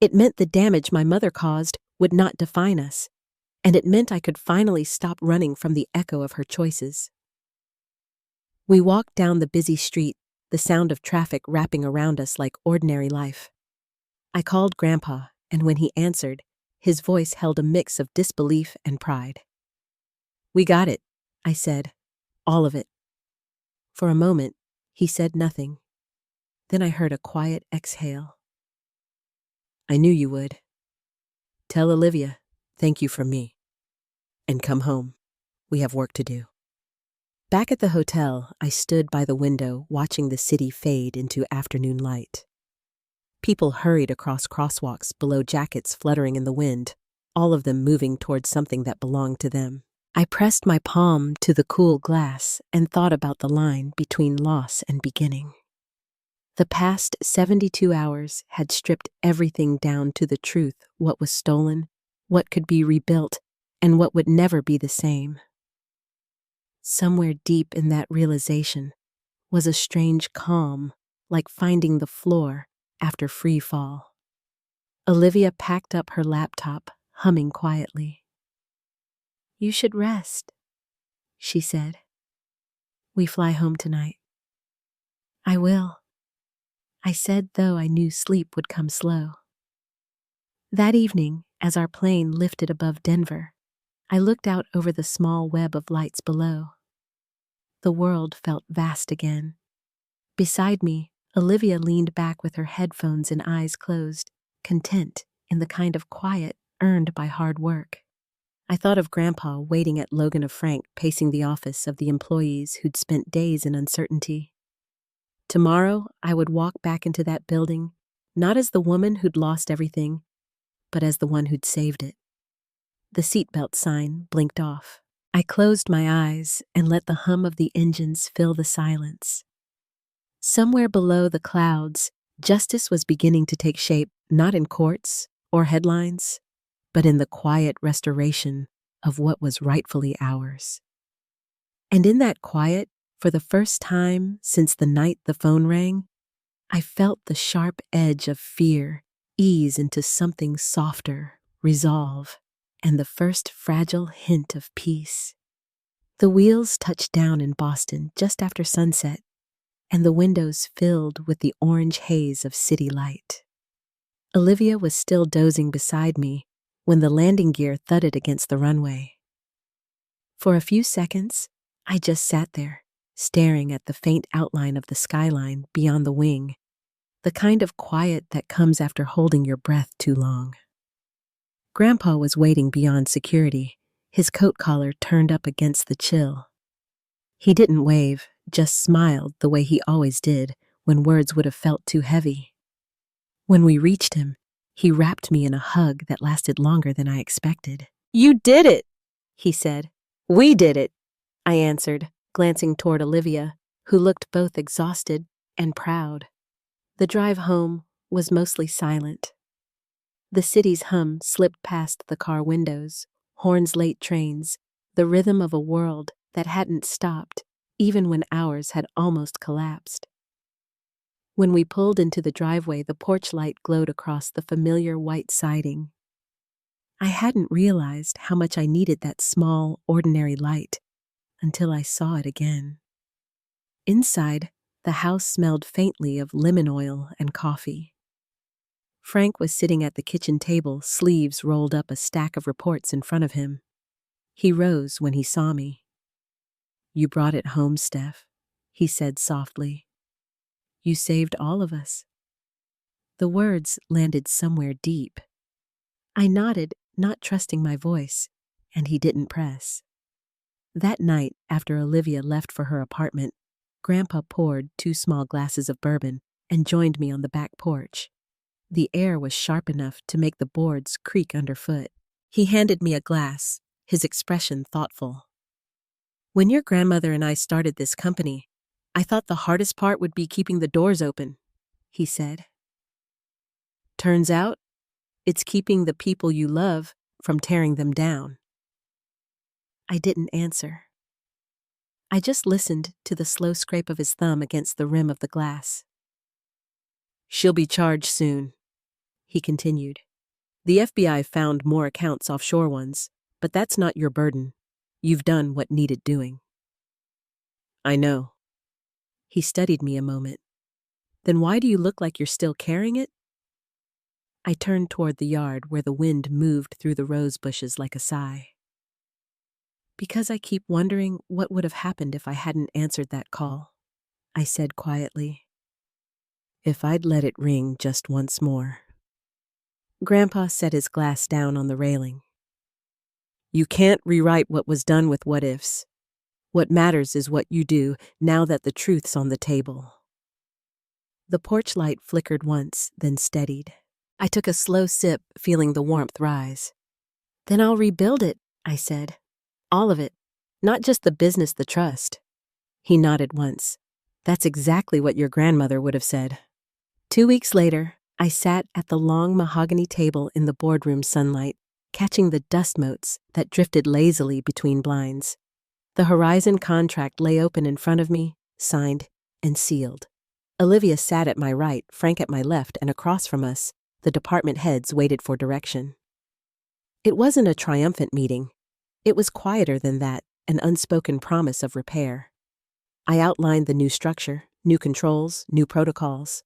It meant the damage my mother caused would not define us. And it meant I could finally stop running from the echo of her choices." We walked down the busy street, the sound of traffic wrapping around us like ordinary life. I called Grandpa, and when he answered, his voice held a mix of disbelief and pride. "We got it," I said. "All of it." For a moment, he said nothing. Then I heard a quiet exhale. "I knew you would. Tell Olivia, thank you from me. And come home. We have work to do." Back at the hotel, I stood by the window watching the city fade into afternoon light. People hurried across crosswalks below, jackets fluttering in the wind, all of them moving towards something that belonged to them. I pressed my palm to the cool glass and thought about the line between loss and beginning. The past 72 hours had stripped everything down to the truth, what was stolen, what could be rebuilt, and what would never be the same. Somewhere deep in that realization was a strange calm, like finding the floor after free fall. Olivia packed up her laptop, humming quietly. "You should rest," she said. "We fly home tonight." "I will," I said, though I knew sleep would come slow. That evening, as our plane lifted above Denver, I looked out over the small web of lights below. The world felt vast again. Beside me, Olivia leaned back with her headphones and eyes closed, content in the kind of quiet earned by hard work. I thought of Grandpa waiting at Logan of Frank, pacing the office of the employees who'd spent days in uncertainty. Tomorrow, I would walk back into that building, not as the woman who'd lost everything, but as the one who'd saved it. The seatbelt sign blinked off. I closed my eyes and let the hum of the engines fill the silence. Somewhere below the clouds, justice was beginning to take shape, not in courts or headlines, but in the quiet restoration of what was rightfully ours. And in that quiet, for the first time since the night the phone rang, I felt the sharp edge of fear ease into something softer, resolve, and the first fragile hint of peace. The wheels touched down in Boston just after sunset, and the windows filled with the orange haze of city light. Olivia was still dozing beside me when the landing gear thudded against the runway. For a few seconds, I just sat there, staring at the faint outline of the skyline beyond the wing, the kind of quiet that comes after holding your breath too long. Grandpa was waiting beyond security, his coat collar turned up against the chill. He didn't wave, just smiled the way he always did when words would have felt too heavy. When we reached him, he wrapped me in a hug that lasted longer than I expected. "You did it," he said. "We did it," I answered, glancing toward Olivia, who looked both exhausted and proud. The drive home was mostly silent. The city's hum slipped past the car windows, horns late trains, the rhythm of a world that hadn't stopped, even when ours had almost collapsed. When we pulled into the driveway, the porch light glowed across the familiar white siding. I hadn't realized how much I needed that small, ordinary light until I saw it again. Inside, the house smelled faintly of lemon oil and coffee. Frank was sitting at the kitchen table, sleeves rolled up, a stack of reports in front of him. He rose when he saw me. "You brought it home, Steph," he said softly. "You saved all of us." The words landed somewhere deep. I nodded, not trusting my voice, and he didn't press. That night, after Olivia left for her apartment, Grandpa poured 2 small glasses of bourbon and joined me on the back porch. The air was sharp enough to make the boards creak underfoot. He handed me a glass, his expression thoughtful. "When your grandmother and I started this company, I thought the hardest part would be keeping the doors open," he said. "Turns out, it's keeping the people you love from tearing them down." I didn't answer. I just listened to the slow scrape of his thumb against the rim of the glass. "She'll be charged soon," he continued. "The FBI found more accounts, offshore ones, but that's not your burden. You've done what needed doing." "I know." He studied me a moment. "Then why do you look like you're still carrying it?" I turned toward the yard where the wind moved through the rose bushes like a sigh. "Because I keep wondering what would have happened if I hadn't answered that call," I said quietly. "If I'd let it ring just once more." Grandpa set his glass down on the railing. "You can't rewrite what was done with what-ifs. What matters is what you do now that the truth's on the table." The porch light flickered once, then steadied. I took a slow sip, feeling the warmth rise. "Then I'll rebuild it," I said. "All of it. Not just the business, the trust." He nodded once. "That's exactly what your grandmother would have said." 2 weeks later, I sat at the long mahogany table in the boardroom sunlight, catching the dust motes that drifted lazily between blinds. The Horizon contract lay open in front of me, signed and sealed. Olivia sat at my right, Frank at my left, and across from us, the department heads waited for direction. It wasn't a triumphant meeting. It was quieter than that, an unspoken promise of repair. I outlined the new structure, new controls, new protocols.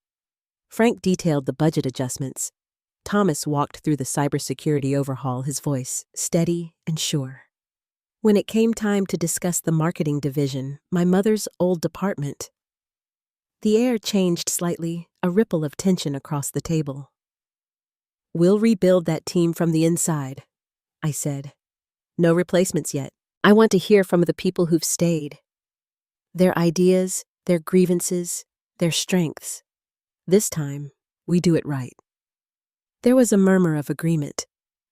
Frank detailed the budget adjustments. Thomas walked through the cybersecurity overhaul, his voice steady and sure. When it came time to discuss the marketing division, my mother's old department, the air changed slightly, a ripple of tension across the table. "We'll rebuild that team from the inside," I said. "No replacements yet. I want to hear from the people who've stayed. Their ideas, their grievances, their strengths. This time, we do it right." There was a murmur of agreement.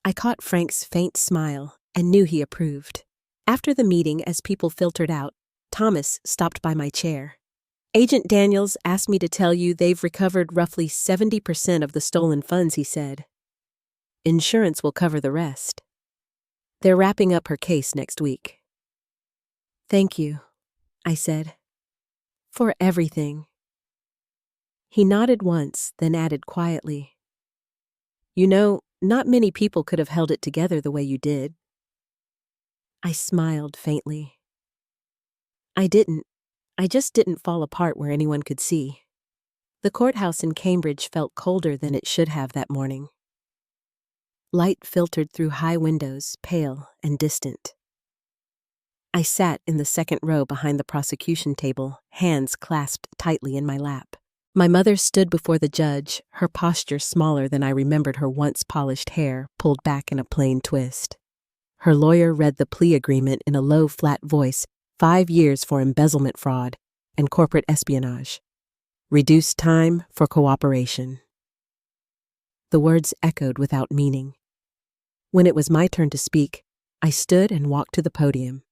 I caught Frank's faint smile and knew he approved. After the meeting, as people filtered out, Thomas stopped by my chair. "Agent Daniels asked me to tell you they've recovered roughly 70% of the stolen funds," he said. "Insurance will cover the rest. They're wrapping up her case next week." Thank you, I said, for everything. He nodded once, then added quietly, You know, not many people could have held it together the way you did. I smiled faintly. I didn't. I just didn't fall apart where anyone could see. The courthouse in Cambridge felt colder than it should have that morning. Light filtered through high windows, pale and distant. I sat in the second row behind the prosecution table, hands clasped tightly in my lap. My mother stood before the judge, her posture smaller than I remembered her once polished hair pulled back in a plain twist. Her lawyer read the plea agreement in a low, flat voice, 5 years for embezzlement fraud and corporate espionage. Reduced time for cooperation. The words echoed without meaning. When it was my turn to speak, I stood and walked to the podium.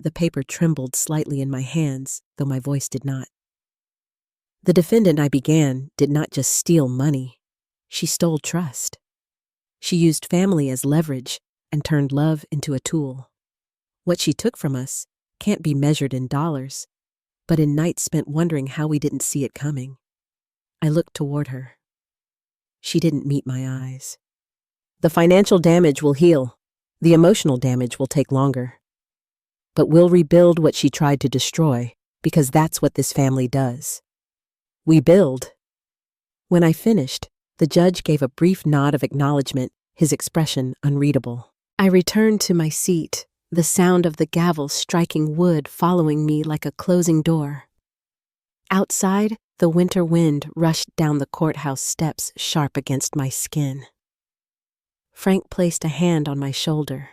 The paper trembled slightly in my hands, though my voice did not. The defendant, I began, did not just steal money. She stole trust. She used family as leverage and turned love into a tool. What she took from us can't be measured in dollars, but in nights spent wondering how we didn't see it coming. I looked toward her. She didn't meet my eyes. The financial damage will heal. The emotional damage will take longer. But we'll rebuild what she tried to destroy, because that's what this family does. We build. When I finished, the judge gave a brief nod of acknowledgement, his expression unreadable. I returned to my seat, the sound of the gavel striking wood following me like a closing door. Outside, the winter wind rushed down the courthouse steps sharp against my skin. Frank placed a hand on my shoulder.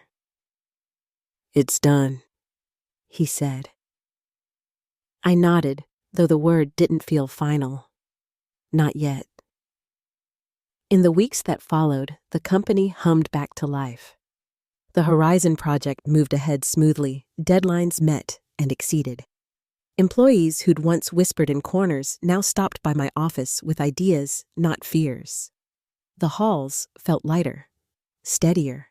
"It's done," he said. I nodded, though the word didn't feel final. Not yet. In the weeks that followed, the company hummed back to life. The Horizon project moved ahead smoothly, deadlines met and exceeded. Employees who'd once whispered in corners now stopped by my office with ideas, not fears. The halls felt lighter, steadier.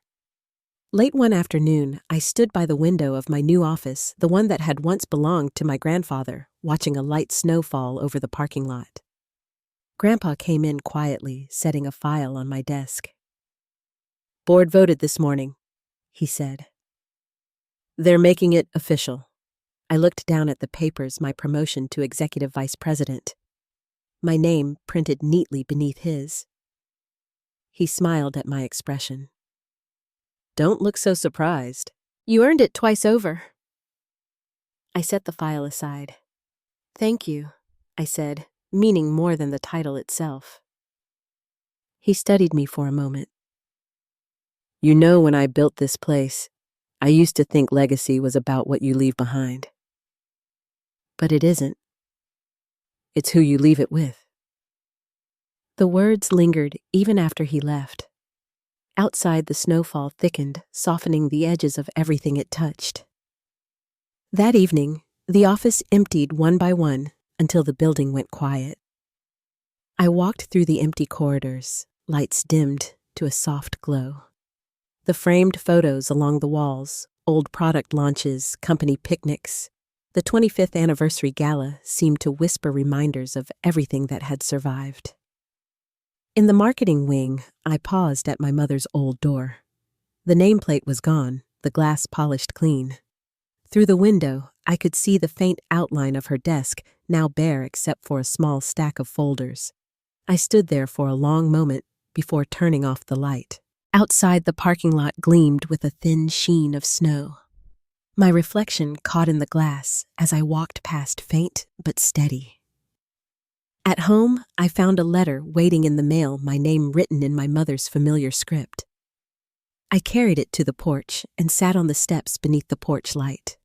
Late one afternoon, I stood by the window of my new office, the one that had once belonged to my grandfather, watching a light snow fall over the parking lot. Grandpa came in quietly, setting a file on my desk. "Board voted this morning," he said. "They're making it official." I looked down at the papers, my promotion to executive vice president. My name printed neatly beneath his. He smiled at my expression. "Don't look so surprised. You earned it twice over." I set the file aside. "Thank you," I said, meaning more than the title itself. He studied me for a moment. "You know, when I built this place, I used to think legacy was about what you leave behind. But it isn't. It's who you leave it with." The words lingered even after he left. Outside, the snowfall thickened, softening the edges of everything it touched. That evening, the office emptied one by one until the building went quiet. I walked through the empty corridors, lights dimmed to a soft glow. The framed photos along the walls, old product launches, company picnics, the 25th anniversary gala seemed to whisper reminders of everything that had survived. In the marketing wing, I paused at my mother's old door. The nameplate was gone, the glass polished clean. Through the window, I could see the faint outline of her desk, now bare except for a small stack of folders. I stood there for a long moment before turning off the light. Outside, the parking lot gleamed with a thin sheen of snow. My reflection caught in the glass as I walked past, faint but steady. At home, I found a letter waiting in the mail, my name written in my mother's familiar script. I carried it to the porch and sat on the steps beneath the porch light.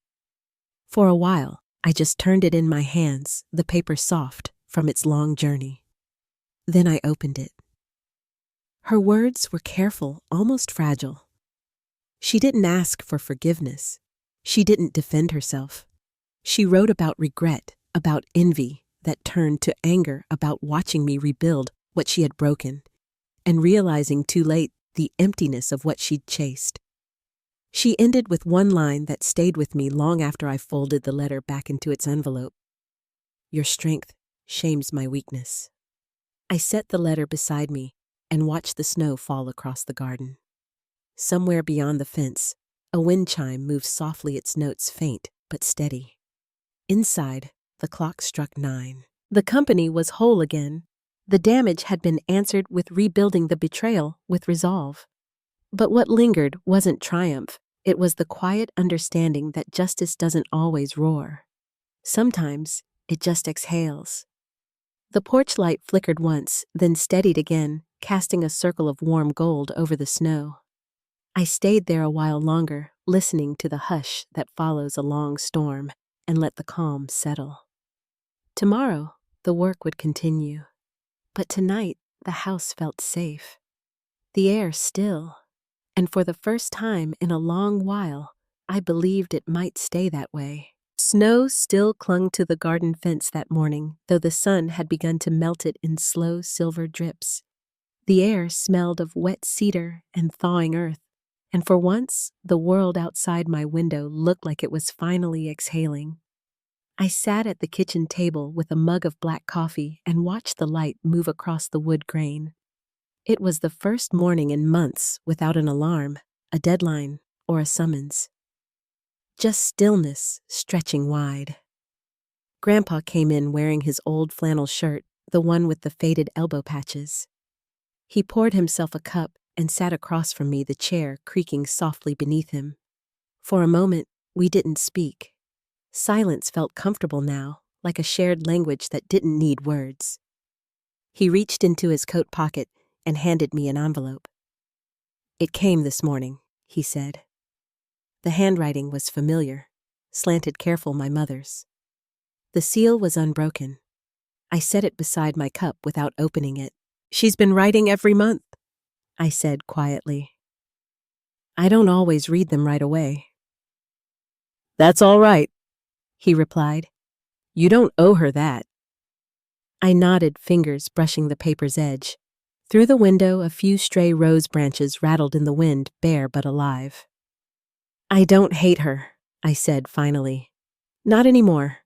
For a while, I just turned it in my hands, the paper soft from its long journey. Then I opened it. Her words were careful, almost fragile. She didn't ask for forgiveness. She didn't defend herself. She wrote about regret, about envy that turned to anger, about watching me rebuild what she had broken, and realizing too late the emptiness of what she'd chased. She ended with one line that stayed with me long after I folded the letter back into its envelope. Your strength shames my weakness. I set the letter beside me and watched the snow fall across the garden. Somewhere beyond the fence, a wind chime moved softly, its notes faint but steady. Inside, the clock struck 9. The company was whole again. The damage had been answered with rebuilding the betrayal with resolve. But what lingered wasn't triumph. It was the quiet understanding that justice doesn't always roar. Sometimes it just exhales. The porch light flickered once, then steadied again, casting a circle of warm gold over the snow. I stayed there a while longer, listening to the hush that follows a long storm, and let the calm settle. Tomorrow, the work would continue. But tonight, the house felt safe. The air still. And for the first time in a long while, I believed it might stay that way. Snow still clung to the garden fence that morning, though the sun had begun to melt it in slow silver drips. The air smelled of wet cedar and thawing earth, and for once, the world outside my window looked like it was finally exhaling. I sat at the kitchen table with a mug of black coffee and watched the light move across the wood grain. It was the first morning in months without an alarm, a deadline, or a summons. Just stillness stretching wide. Grandpa came in wearing his old flannel shirt, the one with the faded elbow patches. He poured himself a cup and sat across from me, the chair creaking softly beneath him. For a moment, we didn't speak. Silence felt comfortable now, like a shared language that didn't need words. He reached into his coat pocket and handed me an envelope. It came this morning, he said. The handwriting was familiar, slanted careful my mother's. The seal was unbroken. I set it beside my cup without opening it. She's been writing every month, I said quietly. I don't always read them right away. That's all right, he replied. You don't owe her that. I nodded, fingers brushing the paper's edge. Through the window, a few stray rose branches rattled in the wind, bare but alive. I don't hate her, I said finally. Not anymore.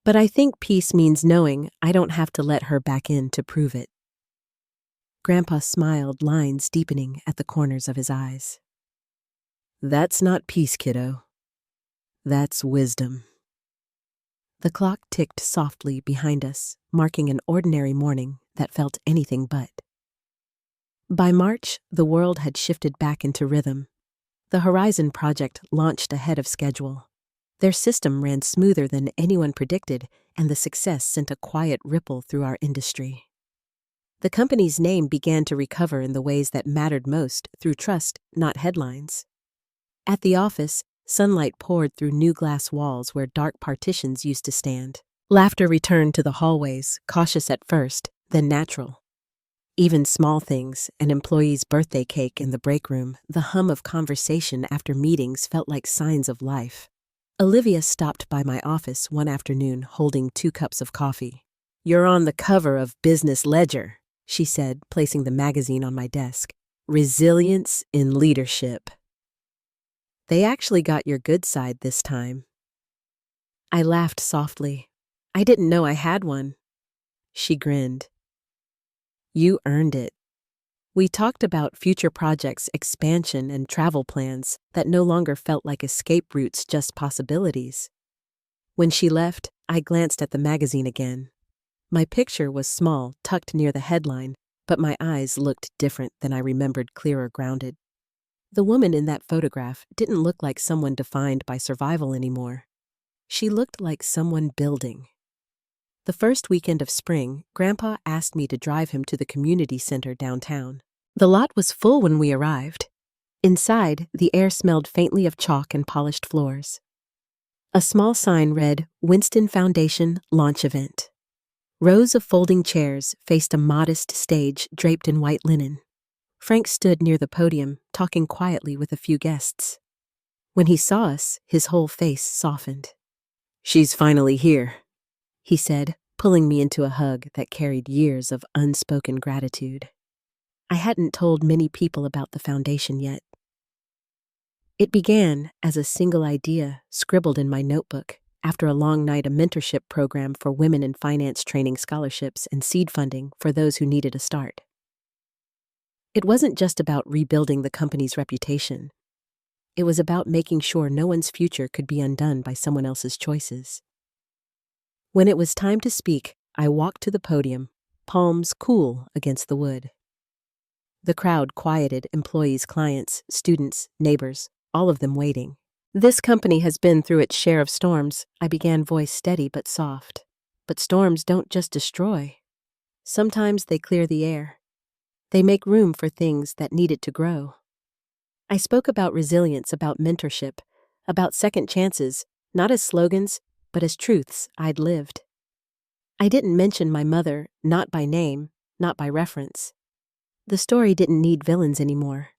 But I think peace means knowing I don't have to let her back in to prove it. Grandpa smiled, lines deepening at the corners of his eyes. That's not peace, kiddo. That's wisdom. The clock ticked softly behind us, marking an ordinary morning that felt anything but. By March, the world had shifted back into rhythm. The Horizon project launched ahead of schedule. Their system ran smoother than anyone predicted, and the success sent a quiet ripple through our industry. The company's name began to recover in the ways that mattered most, through trust, not headlines. At the office, sunlight poured through new glass walls where dark partitions used to stand. Laughter returned to the hallways, cautious at first, then natural. Even small things, an employee's birthday cake in the break room, the hum of conversation after meetings felt like signs of life. Olivia stopped by my office one afternoon holding 2 cups of coffee. You're on the cover of Business Ledger, she said, placing the magazine on my desk. Resilience in leadership. They actually got your good side this time. I laughed softly. I didn't know I had one. She grinned. You earned it. We talked about future projects, expansion, and travel plans that no longer felt like escape routes, just possibilities. When she left, I glanced at the magazine again. My picture was small, tucked near the headline, but my eyes looked different than I remembered, clearer, grounded. The woman in that photograph didn't look like someone defined by survival anymore. She looked like someone building. The first weekend of spring, Grandpa asked me to drive him to the community center downtown. The lot was full when we arrived. Inside, the air smelled faintly of chalk and polished floors. A small sign read, Winston Foundation Launch Event. Rows of folding chairs faced a modest stage draped in white linen. Frank stood near the podium, talking quietly with a few guests. When he saw us, his whole face softened. She's finally here, he said, pulling me into a hug that carried years of unspoken gratitude. I hadn't told many people about the foundation yet. It began as a single idea scribbled in my notebook after a long night of mentorship program for women in finance training scholarships and seed funding for those who needed a start. It wasn't just about rebuilding the company's reputation. It was about making sure no one's future could be undone by someone else's choices. When it was time to speak, I walked to the podium, palms cool against the wood. The crowd quieted, employees, clients, students, neighbors, all of them waiting. This company has been through its share of storms, I began, voice steady but soft. But storms don't just destroy. Sometimes they clear the air. They make room for things that needed to grow. I spoke about resilience, about mentorship, about second chances, not as slogans, but as truths I'd lived. I didn't mention my mother, not by name, not by reference. The story didn't need villains anymore.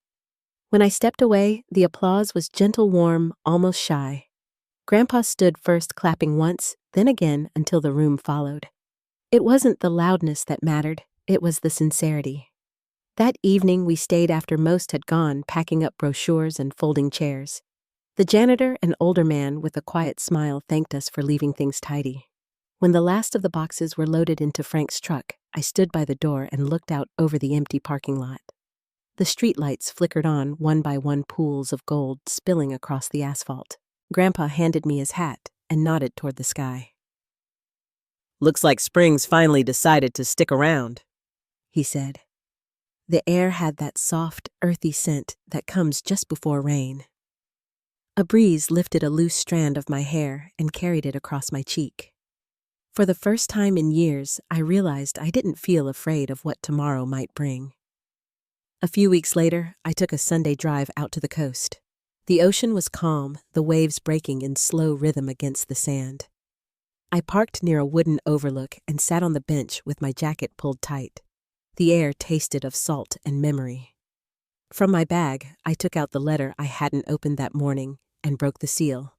When I stepped away, the applause was gentle, warm, almost shy. Grandpa stood first, clapping once, then again until the room followed. It wasn't the loudness that mattered, it was the sincerity. That evening we stayed after most had gone, packing up brochures and folding chairs. The janitor, an older man with a quiet smile, thanked us for leaving things tidy. When the last of the boxes were loaded into Frank's truck, I stood by the door and looked out over the empty parking lot. The streetlights flickered on, one by one, pools of gold spilling across the asphalt. Grandpa handed me his hat and nodded toward the sky. "Looks like spring's finally decided to stick around," he said. The air had that soft, earthy scent that comes just before rain. A breeze lifted a loose strand of my hair and carried it across my cheek. For the first time in years, I realized I didn't feel afraid of what tomorrow might bring. A few weeks later, I took a Sunday drive out to the coast. The ocean was calm, the waves breaking in slow rhythm against the sand. I parked near a wooden overlook and sat on the bench with my jacket pulled tight. The air tasted of salt and memory. From my bag, I took out the letter I hadn't opened that morning and broke the seal.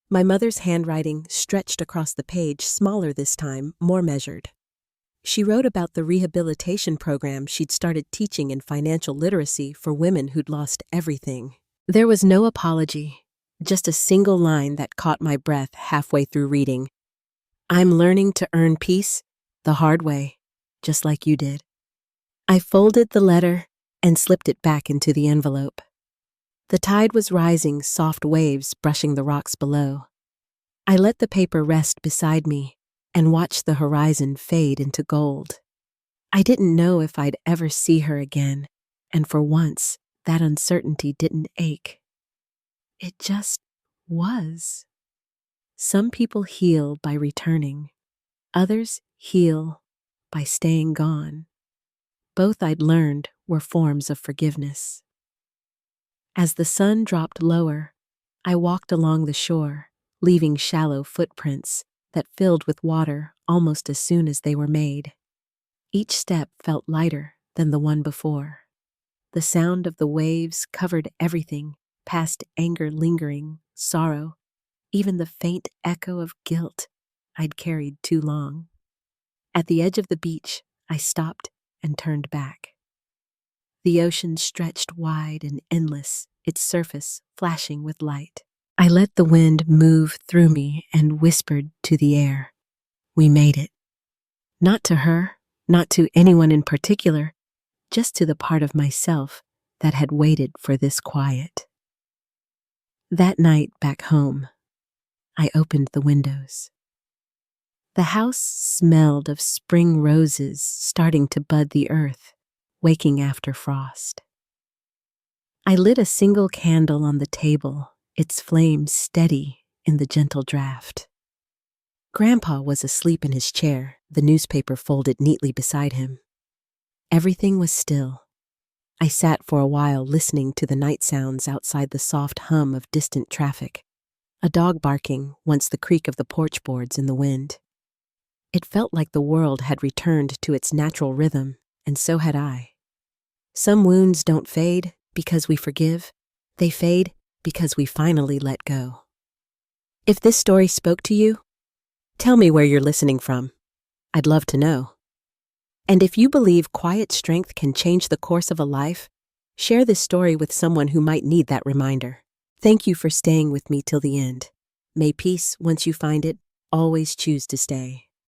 My mother's handwriting stretched across the page, smaller this time, more measured. She wrote about the rehabilitation program she'd started teaching in financial literacy for women who'd lost everything. There was no apology, just a single line that caught my breath halfway through reading. "I'm learning to earn peace the hard way, just like you did." I folded the letter and slipped it back into the envelope. The tide was rising, soft waves brushing the rocks below. I let the paper rest beside me and watched the horizon fade into gold. I didn't know if I'd ever see her again, and for once, that uncertainty didn't ache. It just was. Some people heal by returning. Others heal by staying gone. Both, I'd learned, were forms of forgiveness. As the sun dropped lower, I walked along the shore, leaving shallow footprints that filled with water almost as soon as they were made. Each step felt lighter than the one before. The sound of the waves covered everything, past anger lingering, sorrow, even the faint echo of guilt I'd carried too long. At the edge of the beach, I stopped and turned back. The ocean stretched wide and endless, its surface flashing with light. I let the wind move through me and whispered to the air, "We made it." Not to her, not to anyone in particular, just to the part of myself that had waited for this quiet. That night back home, I opened the windows. The house smelled of spring roses starting to bud the earth, waking after frost. I lit a single candle on the table, its flame steady in the gentle draft. Grandpa was asleep in his chair, the newspaper folded neatly beside him. Everything was still. I sat for a while listening to the night sounds outside, the soft hum of distant traffic, a dog barking, once the creak of the porch boards in the wind. It felt like the world had returned to its natural rhythm, and so had I. Some wounds don't fade because we forgive, they fade because we finally let go. If this story spoke to you, tell me where you're listening from. I'd love to know. And if you believe quiet strength can change the course of a life, share this story with someone who might need that reminder. Thank you for staying with me till the end. May peace, once you find it, always choose to stay.